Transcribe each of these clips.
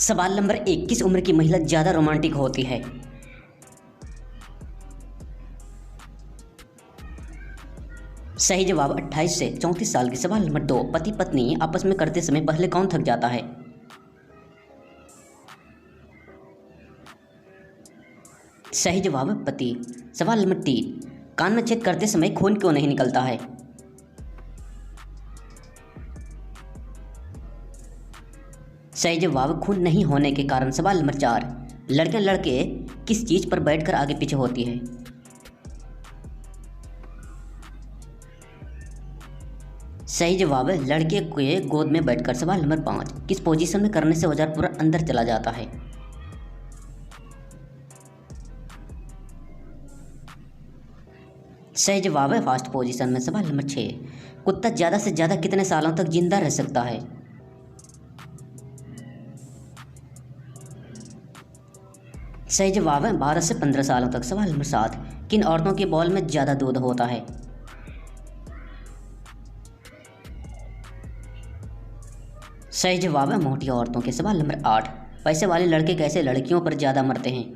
सवाल नंबर 1, किस उम्र की महिला ज़्यादा रोमांटिक होती है? सही जवाब 28 से 34 साल की। सवाल नंबर 2, पति पत्नी आपस में करते समय पहले कौन थक जाता है? सही जवाब पति। सवाल नंबर 3, कान में छेद करते समय खून क्यों नहीं निकलता है? सही जवाब खून नहीं होने के कारण। सवाल नंबर 4, लड़कियां लड़के किस चीज़ पर बैठकर आगे पीछे होती है? सही जवाब है लड़के के गोद में बैठकर। सवाल नंबर 5, किस पोजीशन में करने से औजार पूरा अंदर चला जाता है? सही जवाब है फास्ट पोजीशन में। सवाल नंबर 6, कुत्ता ज़्यादा से ज़्यादा कितने सालों तक जिंदा रह सकता है? सही जवाब है 12 से 15 सालों तक। सवाल नंबर 7, किन औरतों के बॉल में ज़्यादा दूध होता है? सही जवाब है मोटी औरतों के। सवाल नंबर 8, पैसे वाले लड़के कैसे लड़कियों पर ज़्यादा मरते हैं?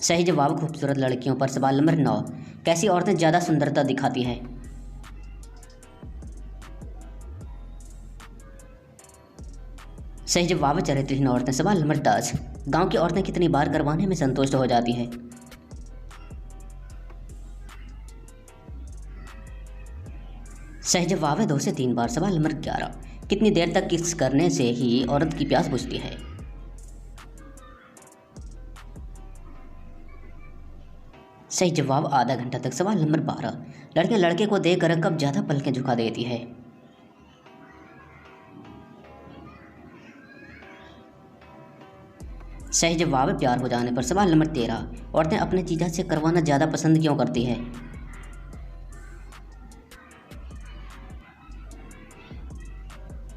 सही जवाब खूबसूरत लड़कियों पर। सवाल नंबर 9, कैसी औरतें ज़्यादा सुंदरता दिखाती हैं? सही जवाब है चरित्रहीन औरतें। सवाल नंबर 10, गांव की औरतें कितनी बार करवाने में संतुष्ट हो जाती हैं? सही जवाब है 2 से 3 बार। सवाल नंबर 11, कितनी देर तक किस करने से ही औरत की प्यास बुझती है? सही जवाब आधा घंटा तक। सवाल नंबर 12, लड़कियां लड़के को देखकर कब ज़्यादा पलकें झुका देती है? सही जवाब है प्यार हो जाने पर। सवाल नंबर 13, औरतें अपने जीजा से करवाना ज़्यादा पसंद क्यों करती है?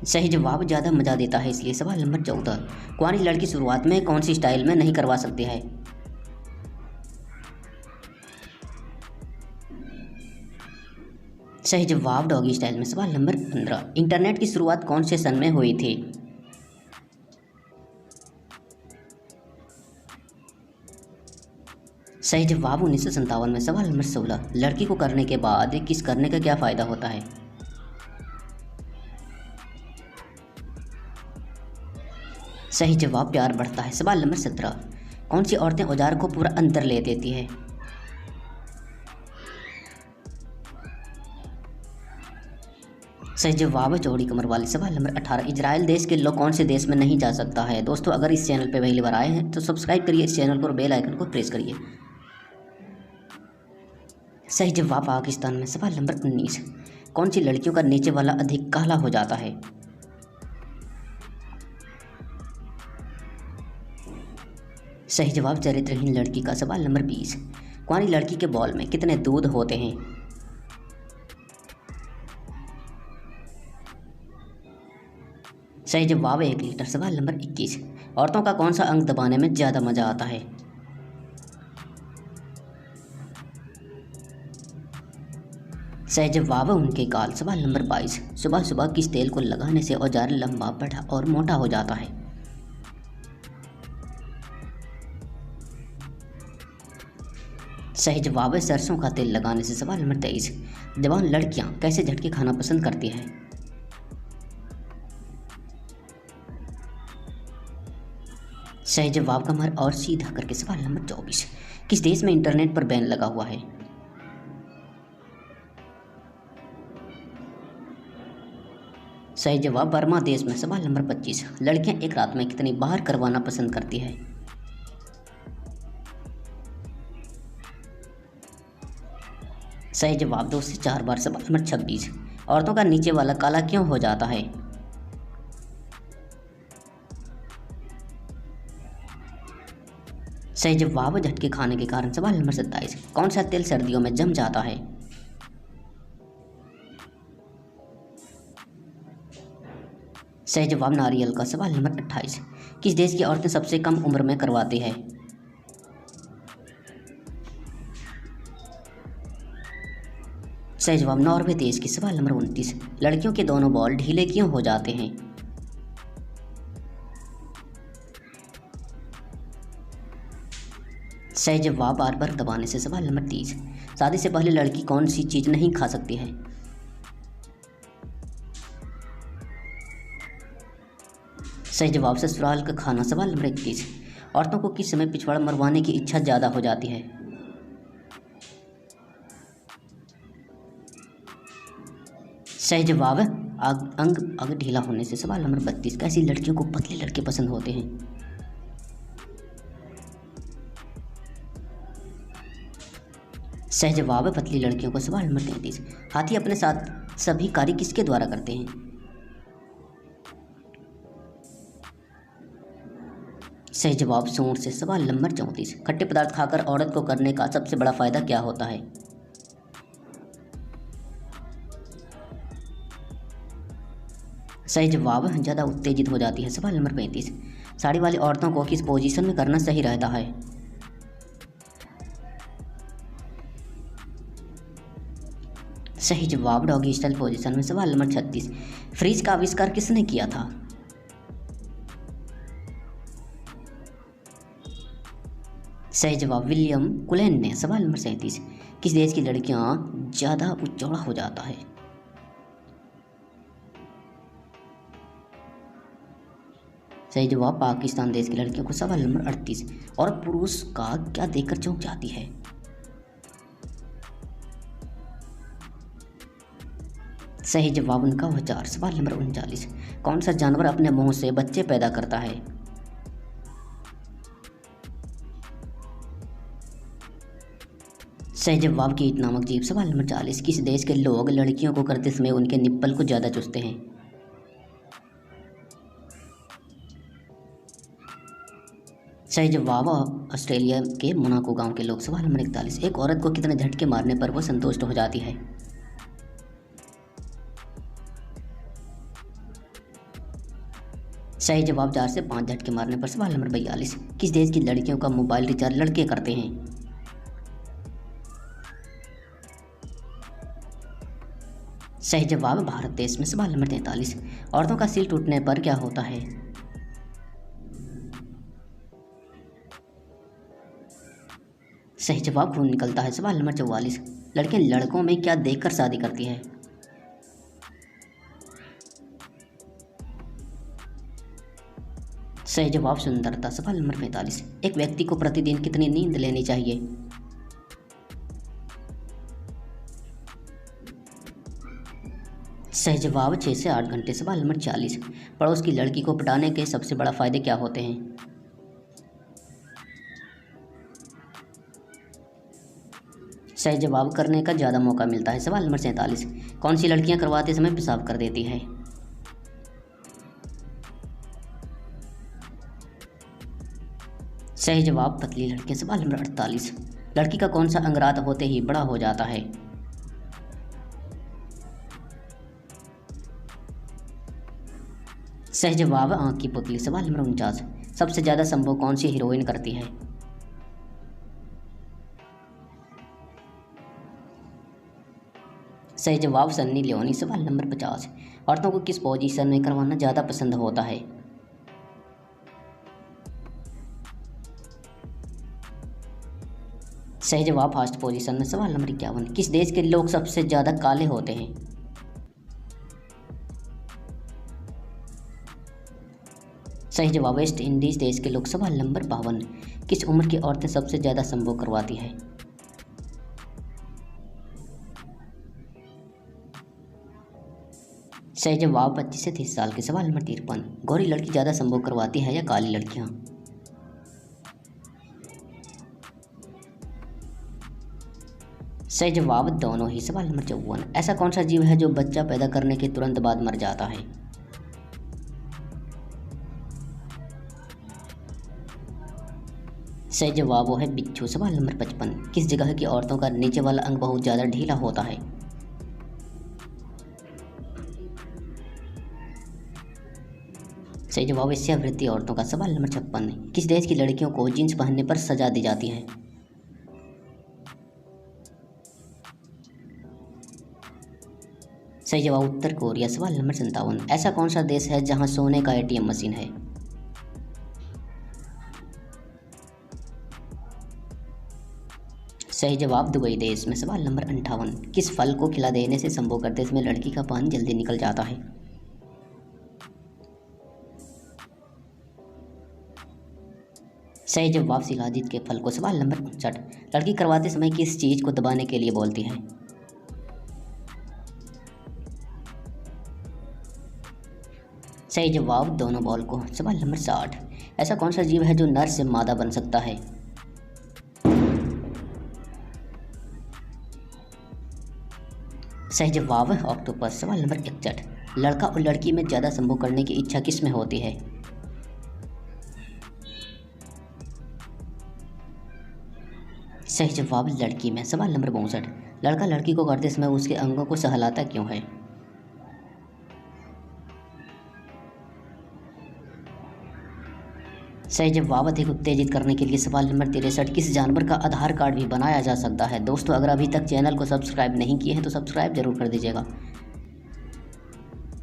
सही जवाब ज़्यादा मज़ा देता है इसलिए। सवाल नंबर 14, कुंवारी लड़की शुरुआत में कौन सी स्टाइल में नहीं करवा सकती है? सही जवाब डॉगी स्टाइल में। सवाल नंबर 15, इंटरनेट की शुरुआत कौन से सन में हुई थी? सही जवाब 1957 में। सवाल नंबर 16, लड़की को करने के बाद किस करने का क्या फ़ायदा होता है? सही जवाब प्यार बढ़ता है। सवाल नंबर 17, कौन सी औरतें औजार को पूरा अंदर ले देती है? सही जवाब है चौड़ी कमर वाली। सवाल नंबर 18, इजराइल देश के लोग कौन से देश में नहीं जा सकता है? दोस्तों अगर इस चैनल पर पहली बार आए हैं तो सब्सक्राइब करिए इस चैनल को और बेल आइकन को प्रेस करिए। सही जवाब पाकिस्तान में। सवाल नंबर 19, कौन सी लड़कियों का नीचे वाला अधिक काला हो जाता है? सही जवाब चरित्रहीन लड़की का। सवाल नंबर 20, कुंवारी लड़की के बॉल में कितने दूध होते हैं? सही जवाब 1 लीटर। सवाल नंबर 21, औरतों का कौन सा अंग दबाने में ज़्यादा मज़ा आता है? सही जवाब है उनके गाल। सवाल नंबर 22, सुबह सुबह किस तेल को लगाने से औजार लंबा बड़ा और मोटा हो जाता है? सही जवाब है सरसों का तेल लगाने से। सवाल नंबर 23, जवान लड़कियां कैसे झटके खाना पसंद करती हैं? सही जवाब कमर और सीधा करके। सवाल नंबर 24, किस देश में इंटरनेट पर बैन लगा हुआ है? सही जवाब बर्मा देश में। सवाल नंबर 25, लड़कियां एक रात में कितनी बार करवाना पसंद करती है? सही जवाब 2 से 4 बार। सवाल नंबर 26, औरतों का नीचे वाला काला क्यों हो जाता है? सही जवाब झटके खाने के कारण। सवाल नंबर 27, कौन सा तेल सर्दियों में जम जाता है? सही जवाब नारियल का। सवाल नंबर 28, किस देश की औरतें सबसे कम उम्र में करवाती है? सही जवाब नॉर्वे देश की। सवाल नंबर 29, लड़कियों के दोनों बॉल ढीले क्यों हो जाते हैं? सही जवाब बार बार दबाने से। सवाल नंबर 30, शादी से पहले लड़की कौन सी चीज़ नहीं खा सकती है? सही जवाब ससुराल का खाना। सवाल नंबर 31, औरतों को किस समय पिछवाड़ा मरवाने की इच्छा ज़्यादा हो जाती है? सही जवाब अंग ढीला होने से। सवाल नंबर 32, कैसी लड़कियों को पतले लड़के पसंद होते हैं? सही जवाब है पतली लड़कियों को। सवाल नंबर 33, हाथी अपने साथ सभी कार्य किसके द्वारा करते हैं? सही जवाब सूंड से। सवाल नंबर 34, खट्टे पदार्थ खाकर औरत को करने का सबसे बड़ा फायदा क्या होता है? सही जवाब ज़्यादा उत्तेजित हो जाती है। सवाल नंबर 35, साड़ी वाली औरतों को किस पोजीशन में करना सही रहता है? सही जवाब डॉगी स्टाइल पोजीशन में। सवाल नंबर 36, फ्रिज का आविष्कार किसने किया था? सही जवाब विलियम कुलेन ने। सवाल नंबर 37, किस देश की लड़कियां ज़्यादा चौड़ा हो जाता है? सही जवाब पाकिस्तान देश की लड़कियों को। सवाल नंबर 38, और पुरुष का क्या देखकर चौंक जाती है? सही जवाब उनका विचार। सवाल नंबर 39, कौन सा जानवर अपने मुंह से बच्चे पैदा करता है? सही जवाब कीट नामक जीव। सवाल नंबर 40, किस देश के लोग लड़कियों को करते समय उनके निप्पल को ज़्यादा चूसते हैं? सही जवाब ऑस्ट्रेलिया के मोनाको गांव के लोग। सवाल नंबर 41, एक औरत को कितने झटके मारने पर वो संतुष्ट हो जाती है? सही जवाब 4 से 5 झटके मारने पर। सवाल नंबर 42, किस देश की लड़कियों का मोबाइल रिचार्ज लड़के करते हैं? सही जवाब भारत देश में। सवाल नंबर 43, औरतों का सिर टूटने पर क्या होता है? सही जवाब खून निकलता है। सवाल नंबर 44, लड़के लड़कों में क्या देखकर शादी करती है? सही जवाब सुंदरता। सवाल नंबर 45, एक व्यक्ति को प्रतिदिन कितनी नींद लेनी चाहिए? सही जवाब 6 से 8 घंटे। सवाल नंबर 40, पड़ोस की लड़की को पटाने के सबसे बड़ा फायदे क्या होते हैं? सही जवाब करने का ज़्यादा मौका मिलता है। सवाल नंबर 47, कौन सी लड़कियां करवाते समय पेशाब कर देती है? सही जवाब पतली लड़कियां। सवाल नंबर 48, लड़की का कौन सा अंग रात होते ही बड़ा हो जाता है? सही जवाब आँख की पुतली। सवाल नंबर 49, सबसे ज़्यादा संभोग कौन सी हीरोइन करती है? सही जवाब सन्नी लियोनी। सवाल नंबर 50, औरतों को किस पोजीशन में करवाना ज़्यादा पसंद होता है? सही जवाब फर्स्ट पोजीशन में। सवाल नंबर 51, किस देश के लोग सबसे ज़्यादा काले होते हैं? सही जवाब वेस्ट इंडीज देश के लोग। सवाल नंबर 52, किस उम्र की औरतें सबसे ज़्यादा संभोग करवाती है? सही जवाब 25 से 30 साल के। सवाल नंबर 53, गोरी लड़की ज़्यादा संभोग करवाती है या काली लड़कियाँ? सही जवाब दोनों ही। सवाल नंबर 54, ऐसा कौन सा जीव है जो बच्चा पैदा करने के तुरंत बाद मर जाता है? सही जवाब वो है बिच्छू। सवाल नंबर 55, किस जगह की औरतों का नीचे वाला अंग बहुत ज़्यादा ढीला होता है? सही जवाब वेश्यावृत्ति औरतों का। सवाल नंबर 56, किस देश की लड़कियों को जींस पहनने पर सजा दी जाती है? सही जवाब उत्तर कोरिया। सवाल नंबर 57, ऐसा कौन सा देश है जहां सोने का एटीएम मशीन है? सही जवाब दुबई देश में। सवाल नंबर 58, किस फल को खिला देने से संभोग करते समय लड़की का पानी जल्दी निकल जाता है? सही जवाब शिलाजीत के फल को। सवाल नंबर 59, लड़की करवाते समय किस चीज़ को दबाने के लिए बोलती है? सही जवाब दोनों बॉल को। सवाल नंबर 60, ऐसा कौन सा जीव है जो नर से मादा बन सकता है? सही जवाब ऑक्टोपस। सवाल नंबर 61, लड़का और लड़की में ज़्यादा संभोग करने की इच्छा किस में होती है? सही जवाब लड़की में। सवाल नंबर 62, लड़का लड़की को करते समय उसके अंगों को सहलाता क्यों है? सही जवाब अधिक उत्तेजित करने के लिए। सवाल नंबर 63, किस जानवर का आधार कार्ड भी बनाया जा सकता है? दोस्तों अगर अभी तक चैनल को सब्सक्राइब नहीं किए हैं तो सब्सक्राइब जरूर कर दीजिएगा।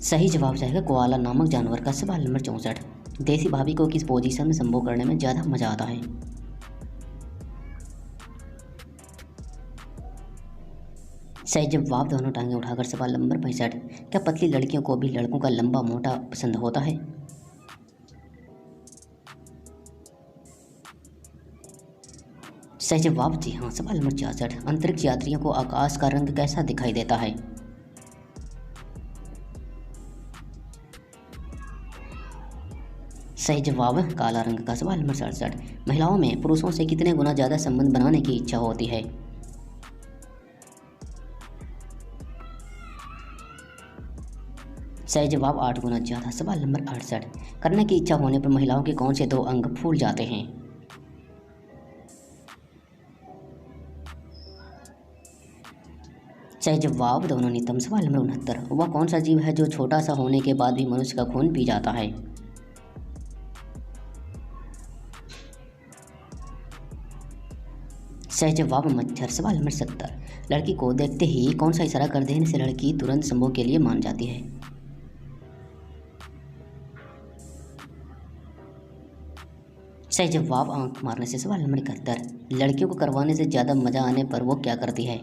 सही जवाब जाएगा कोआला नामक जानवर का। सवाल नंबर 64, देसी भाभी को किस पोजीशन में संभोग करने में ज़्यादा मजा आता है? सही जवाब दोनों टांगें उठाकर। सवाल नंबर 65, क्या पतली लड़कियों को भी लड़कों का लंबा मोटा पसंद होता है? सही जवाब जी हाँ। सवाल नंबर 66, अंतरिक्ष यात्रियों को आकाश का रंग कैसा दिखाई देता है? सही जवाब काला रंग का। सवाल नंबर 67, महिलाओं में पुरुषों से कितने गुना ज़्यादा संबंध बनाने की इच्छा होती है? सही जवाब 8 गुना ज़्यादा। सवाल नंबर 68, करने की इच्छा होने पर महिलाओं के कौन से 2 अंग फूल जाते हैं? सही जवाब दोनों नितंब। सवाल नंबर 69, वह कौन सा जीव है जो छोटा सा होने के बाद भी मनुष्य का खून पी जाता है? सही जवाब मच्छर। सवाल नंबर 70, लड़की को देखते ही कौन सा इशारा कर देने से लड़की तुरंत संभोग के लिए मान जाती है? सही जवाब आंख मारने से। सवाल नंबर 71, लड़कियों को करवाने से ज़्यादा मजा आने पर वो क्या करती है?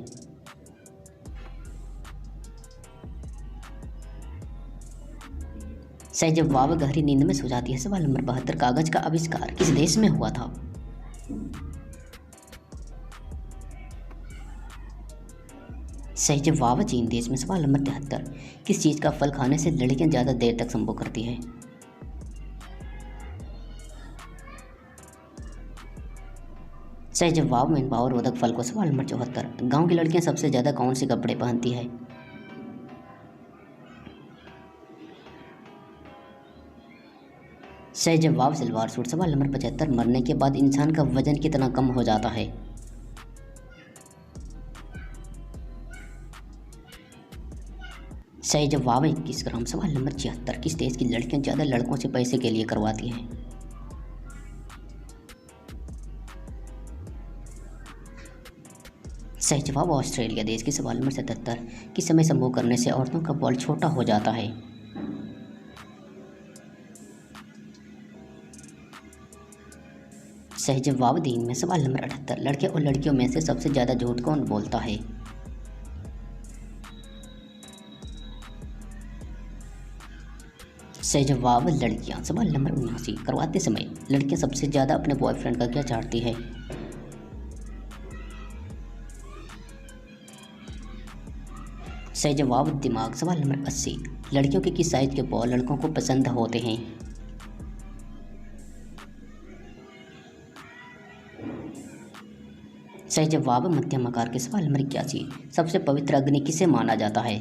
सही जवाब गहरी नींद में सो जाती है। सवाल नंबर 72, कागज का आविष्कार किस देश में हुआ था? सही जवाब चीन देश में। सवाल नंबर 73, किस चीज़ का फल खाने से लड़कियां ज़्यादा देर तक संभोग करती है? सही जवाब में भावरोधक फल को। सवाल नंबर 74, गांव की लड़कियां सबसे ज़्यादा कौन से कपड़े पहनती है? सही जवाब सलवार सूट। सवाल नंबर 75, मरने के बाद इंसान का वजन कितना कम हो जाता है? सही जवाब 21 ग्राम। सवाल नंबर 76, किस देश की लड़कियां ज़्यादा लड़कों से पैसे के लिए करवाती हैं? सही जवाब ऑस्ट्रेलिया देश की। सवाल नंबर 77, किस समय संभोग करने से औरतों का बॉल छोटा हो जाता है? सही जवाब दिन में। सवाल नंबर 78, लड़के और लड़कियों में से सबसे ज़्यादा झूठ कौन बोलता है? सही जवाब लड़कियां। सवाल नंबर 79, करवाते समय लड़कियां सबसे ज़्यादा अपने बॉयफ्रेंड का क्या चाहती है? सही जवाब दिमाग। सवाल नंबर 80, लड़कियों के किस साइज के बॉल लड़कों को पसंद होते हैं? सही जवाब मध्यम आकार के। सवाल नंबर 81, सबसे पवित्र अग्नि किसे माना जाता है?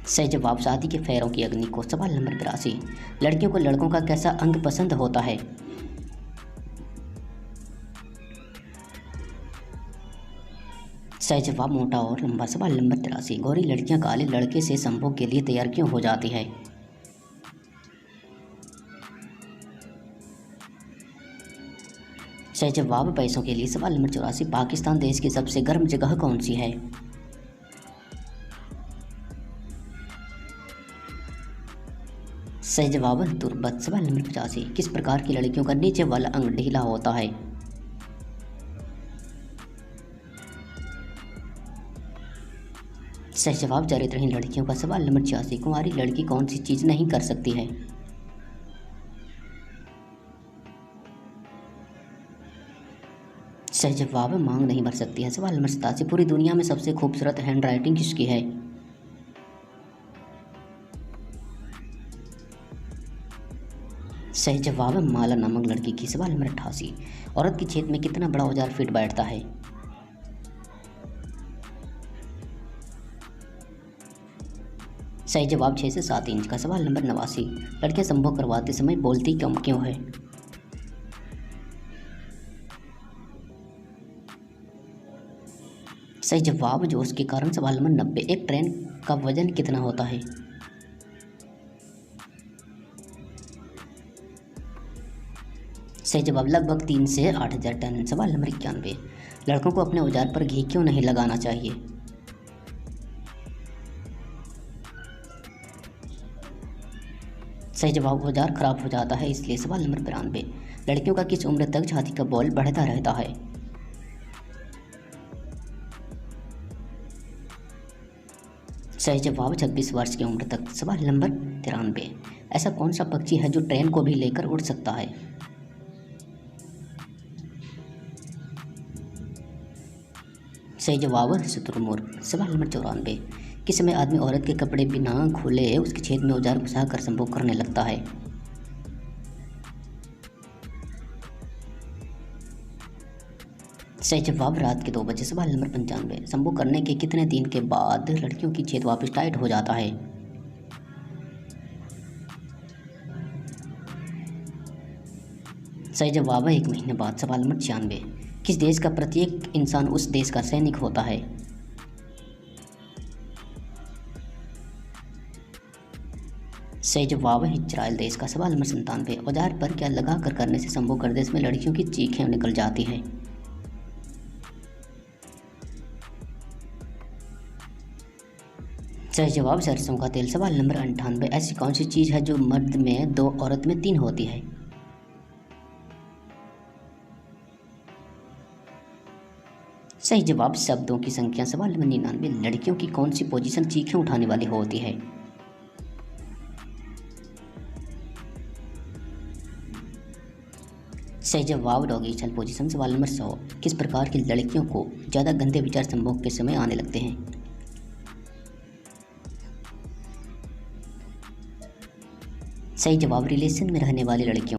सही जवाब शादी के फेरों की अग्नि को। सवाल नंबर 82, लड़कियों को लड़कों का कैसा अंग पसंद होता है? सही जवाब मोटा और लंबा। सवाल नंबर 83, गोरी लड़कियां काले लड़के से संभोग के लिए तैयार क्यों हो जाती है? सही जवाब पैसों के लिए सवाल नंबर 84, पाकिस्तान देश की सबसे गर्म जगह कौन सी है? सही जवाब तुर्बत। सवाल नंबर 85, किस प्रकार की लड़कियों का नीचे वाला अंग ढीला होता है? सही जवाब चरित्रहीन लड़कियों का। सवाल नंबर 86, कुंवारी लड़की कौन सी चीज़ नहीं कर सकती है? सही जवाब मांग नहीं भर सकती है। सवाल नंबर 87, पूरी दुनिया में सबसे खूबसूरत हैंड राइटिंग किसकी है? सही जवाब माला नामक लड़की की। सवाल नंबर 88, औरत की छेद में कितना बड़ा औजार फिट बैठता है? सही जवाब 6 से 7 इंच का। सवाल नंबर 89, लड़कियां संभोग करवाते समय बोलती कम क्यों है? सही जवाब जोश के कारण। सवाल नंबर 90, एक ट्रेन का वजन कितना होता है? सही जवाब लगभग 3 से 8,000 टन। सवाल नंबर 91, लड़कों को अपने औजार पर घी क्यों नहीं लगाना चाहिए? सही जवाब औजार खराब हो जाता है इसलिए। सवाल नंबर 92, लड़कियों का किस उम्र तक छाती का बॉल बढ़ता रहता है? सही जवाब 26 वर्ष की उम्र तक। सवाल नंबर 93, ऐसा कौन सा पक्षी है जो ट्रेन को भी लेकर उड़ सकता है? सही जवाब शुतुरमुर्ग। सवाल नंबर 94, किस समय आदमी औरत के कपड़े बिना खोले उसके छेद में औजार घुसा कर संभोग करने लगता है? सही जवाब रात के 2 बजे। सवाल नंबर 95, संभोग करने के कितने दिन के बाद लड़कियों की छेद वापस टाइट हो जाता है? सही जवाब है 1 महीने बाद। सवाल नंबर 96, किस देश का प्रत्येक इंसान उस देश का सैनिक होता है? सही जवाब है इजराइल देश का। सवाल नंबर 97, औजार पर क्या लगा कर करने से संभोग कर देश में लड़कियों की चीखें निकल जाती है? सही जवाब सरसों का तेल। सवाल नंबर 98, ऐसी कौन सी चीज़ है जो मर्द में 2 औरत में 3 होती है? सही जवाब शब्दों की संख्या। सवाल नंबर 99, लड़कियों की कौन सी पोजीशन चीखें उठाने वाली होती है? सही जवाब डॉगी स्टाइल पोजीशन। सवाल नंबर 100, किस प्रकार की लड़कियों को ज़्यादा गंदे विचार संभोग के समय आने लगते हैं? सही जवाब रिलेशन में रहने वाली लड़कियों।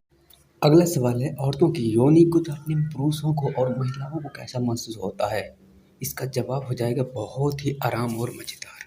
अगला सवाल है, औरतों की योनि को धरने में पुरुषों को और महिलाओं को कैसा महसूस होता है? इसका जवाब हो जाएगा बहुत ही आराम और मज़ेदार।